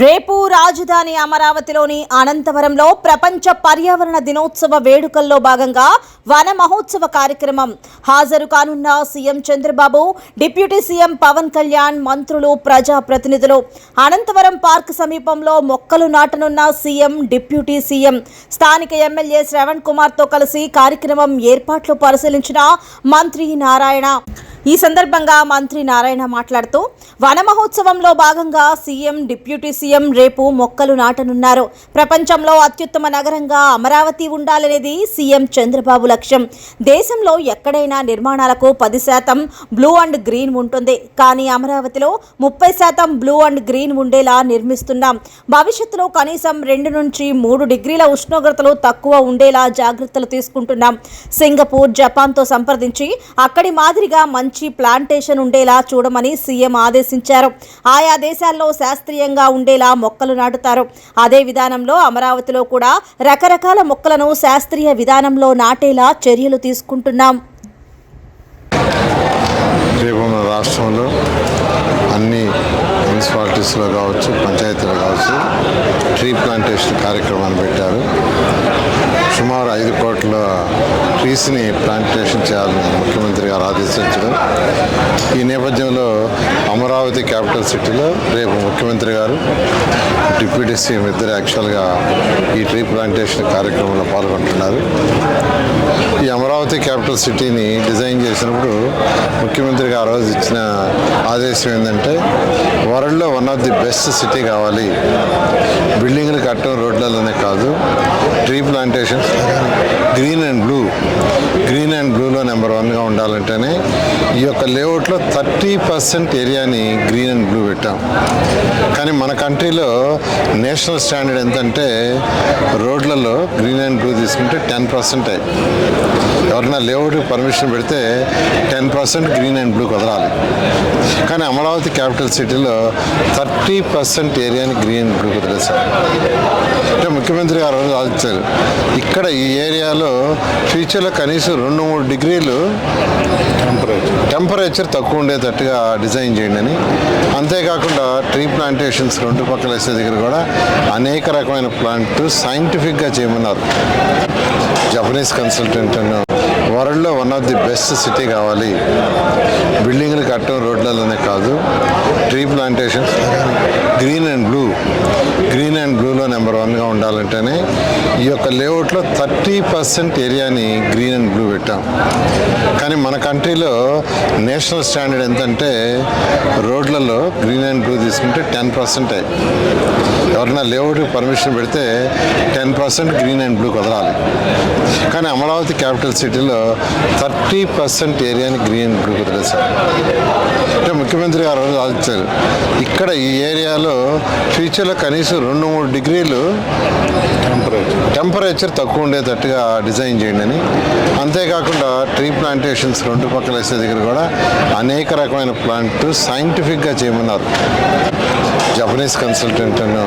రేపు రాజధాని అమరావతిలోని అనంతవరంలో ప్రపంచ పర్యావరణ దినోత్సవ వేడుకల్లో భాగంగా వన మహోత్సవ కార్యక్రమం హాజరు కానున్న CM Chandrababu, deputy CM Pawan Kalyan, మంత్రులు, ప్రజాప్రతినిధులు. అనంతవరం పార్క్ సమీపంలో మొక్కలు నాటనున్న సీఎం, డిప్యూటీ సీఎం. స్థానిక ఎమ్మెల్యే శ్రవణ్ కుమార్తో కలిసి కార్యక్రమం ఏర్పాట్లు పరిశీలించిన మంత్రి నారాయణ. ఈ సందర్భంగా మంత్రి నారాయణ మాట్లాడుతూ వన మహోత్సవంలో భాగంగా సీఎం, డిప్యూటీ సీఎం రేపు మొక్కలు నాటనున్నారు. ప్రపంచంలో అత్యుత్తమ నగరంగా అమరావతి ఉండాలనేది సీఎం చంద్రబాబు లక్ష్యం. దేశంలో ఎక్కడైనా నిర్మాణాలకు 10% బ్లూ అండ్ గ్రీన్ ఉంటుంది. కానీ అమరావతిలో 30% బ్లూ అండ్ గ్రీన్ ఉండేలా నిర్మిస్తున్నాం. భవిష్యత్తులో కనీసం 2 నుంచి 3 డిగ్రీల ఉష్ణోగ్రతలు తక్కువ ఉండేలా జాగ్రత్తలు తీసుకుంటున్నాం. సింగపూర్, జపాన్తో సంప్రదించి అక్కడి మాదిరిగా మంచి ప్లాంటేషన్ ఉండేలా చూడమని సీఎం ఆదేశించారు. ఆయా దేశాల్లో శాస్త్రీయంగా ఉండేలా మొక్కలు నాటుతారు. అదే విధానంలో అమరావతిలో కూడా రకరకాల మొక్కలను శాస్త్రీయ విధానంలో నాటేలా చర్యలు తీసుకుంటున్నాం. రేపు మన రాష్ట్రంలో అన్ని మున్సిపాలిటీస్లో కావచ్చు, పంచాయతీలో కావచ్చు, ట్రీ ప్లాంటేషన్ కార్యక్రమాన్ని పెట్టారు. సుమారు 5 కోట్ల ట్రీస్ని ప్లాంటేషన్ చేయాలని ముఖ్యమంత్రి గారు ఆదేశించడం. ఈ నేపథ్యంలో అమరావతి క్యాపిటల్ సిటీలో రేపు ముఖ్యమంత్రి గారు, డిప్యూటీ సీఎం ఇద్దరు యాక్చువల్గా ఈ ట్రీ ప్లాంటేషన్ కార్యక్రమంలో పాల్గొంటున్నారు. ఈ అమరావతి క్యాపిటల్ సిటీని డిజైన్ చేసినప్పుడు ముఖ్యమంత్రి గారు ఆ రోజు ఇచ్చిన ఆదేశం ఏంటంటే, వరల్డ్లో one of the best city కావాలి. బిల్డింగ్లు కట్టడం రోడ్లలోనే కాదు, ట్రీ ప్లాంటేషన్ గ్రీన్ అండ్ బ్లూలో నెంబర్ 1గా ఉండాలంటేనే ఈ యొక్క లేఅవుట్లో 30% ఏరియాని గ్రీన్ అండ్ బ్లూ పెట్టాం. కానీ మన కంట్రీలో నేషనల్ స్టాండర్డ్ ఎంతంటే, రోడ్లలో గ్రీన్ అండ్ బ్లూ తీసుకుంటే 10%. ఎవరైనా లేఅవుట్కి పర్మిషన్ పెడితే 10% గ్రీన్ అండ్ బ్లూ కుదరాలి. కానీ అమరావతి క్యాపిటల్ సిటీలో 30% ఏరియాని గ్రీన్ అండ్ బ్లూ కుదిరేశారు. అంటే ముఖ్యమంత్రి గారు ఆలోచించారు, ఇక్కడ ఈ ఏరియాలో ఫ్యూచర్లో కనీసం 2-3 డిగ్రీలు టెంపరేచర్ తక్కువ ఉండేటట్టుగా డిజైన్ చేయండి అని. అంతేకాకుండా ట్రీ ప్లాంటేషన్స్ 2 పక్కల వేసే దగ్గర కూడా అనేక రకమైన ప్లాంట్ సైంటిఫిక్గా చేయమన్నారు. జపనీస్ కన్సల్టెంట్ వరల్డ్లో one of the best city కావాలి. బిల్డింగ్లు కట్టడం రోడ్లలోనే కాదు, ట్రీ ప్లాంటేషన్ గ్రీన్ అండ్ బ్లూలో నెంబర్ 1గా ఉండాలంటేనే ఈ యొక్క లేఅవుట్లో 30% ఏరియాని గ్రీన్ అండ్ బ్లూ పెట్టాం. కానీ మన కంట్రీలో నేషనల్ స్టాండర్డ్ ఎంతంటే, రోడ్లలో గ్రీన్ అండ్ బ్లూ తీసుకుంటే 10%. ఎవరైనా లేఅవుట్కి పర్మిషన్ పెడితే 10% గ్రీన్ అండ్ బ్లూ కుదరాలి. కానీ అమరావతి క్యాపిటల్ సిటీలో 30% ఏరియాని గ్రీన్ అండ్ బ్లూ కుదిరేశారు. అంటే ముఖ్యమంత్రి గారు ఆలోచించారు, ఇక్కడ ఈ ఏరియాలో ఫ్యూచర్లో కనీసం 2-3 డిగ్రీలు టెంపరేచర్ తక్కువ ఉండేటట్టుగా డిజైన్ చేయండి అని. అంతేకాకుండా ట్రీ ప్లాంటేషన్స్ 2 పక్కల వేసే దగ్గర కూడా అనేక రకమైన ప్లాంట్ సైంటిఫిక్గా చేయమన్నారు. జపనీస్ కన్సల్టెంట్ను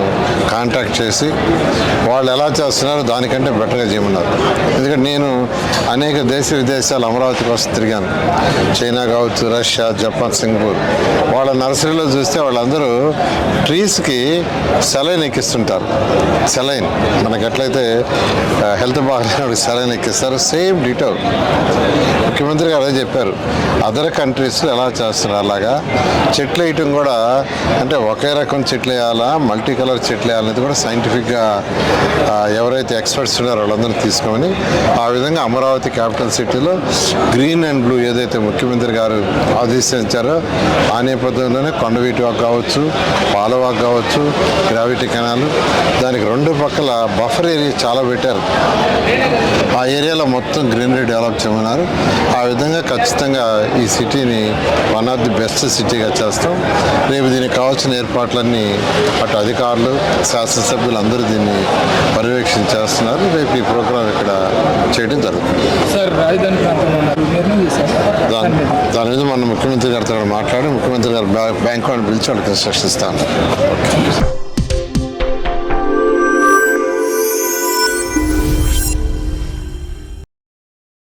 కాంటాక్ట్ చేసి వాళ్ళు ఎలా చేస్తున్నారో దానికంటే బెటర్గా చేయమన్నారు. ఎందుకంటే నేను అనేక దేశ విదేశాలు అమరావతి కోసం తిరిగాను. చైనా కావచ్చు, రష్యా, జపాన్, సింగపూర్. వాళ్ళ నర్సరీలో చూస్తే వాళ్ళందరూ ట్రీస్కి సెలైన్ ఎక్కిస్తుంటారు. సెలైన్ మనకి ఎట్లయితే హెల్త్ బాగాలేనప్పుడు సెలైన్ ఎక్కిస్తారు, సేమ్ డీటో ముఖ్యమంత్రి గారు అదే చెప్పారు. అదర్ కంట్రీస్లో ఎలా చేస్తున్నారు అలాగా చెట్లు వేయటం కూడా, అంటే ఒకే రకం చెట్లు వేయాలా, మల్టీ కలర్ చెట్లు వేయాలనేది కూడా సైంటిఫిక్గా ఎవరైతే ఎక్స్పర్ట్స్ ఉన్నారో వాళ్ళందరూ తీసుకోమని, ఆ విధంగా అమరావతి క్యాపిటల్ సిటీలో గ్రీన్ అండ్ బ్లూ ఏదైతే ముఖ్యమంత్రి గారు ఆదేశించారో ఆ నేపథ్యంలోనే కొండవీటి వాక్ కావచ్చు, పాలవాక్ కావచ్చు, గ్రావిటీ కెనాల్, దానికి 2 పక్కల బఫర్ ఏరియా చాలా పెట్టారు. ఆ ఏరియాలో మొత్తం గ్రీనరీ డెవలప్ చేయమన్నారు. ఆ విధంగా ఖచ్చితంగా ఈ సిటీని వన్ ఆఫ్ ది బెస్ట్ సిటీగా చేస్తాం. రేపు దీనికి కావాల్సిన ఏర్పాట్లన్నీ అటు అధికారులు, శాసనసభ్యులు అందరూ దీన్ని పర్యవేక్షణ చేస్తున్నారు. రేపు ఈ ప్రోగ్రాం ఇక్కడ చేయడం జరుగుతుంది. దాని మీద మన ముఖ్యమంత్రి గారితో మాట్లాడి ముఖ్యమంత్రి గారు బ్యాంక్ వాళ్ళని పిలిచి వాళ్ళకి ఇన్స్ట్రక్షన్ ఇస్తాను.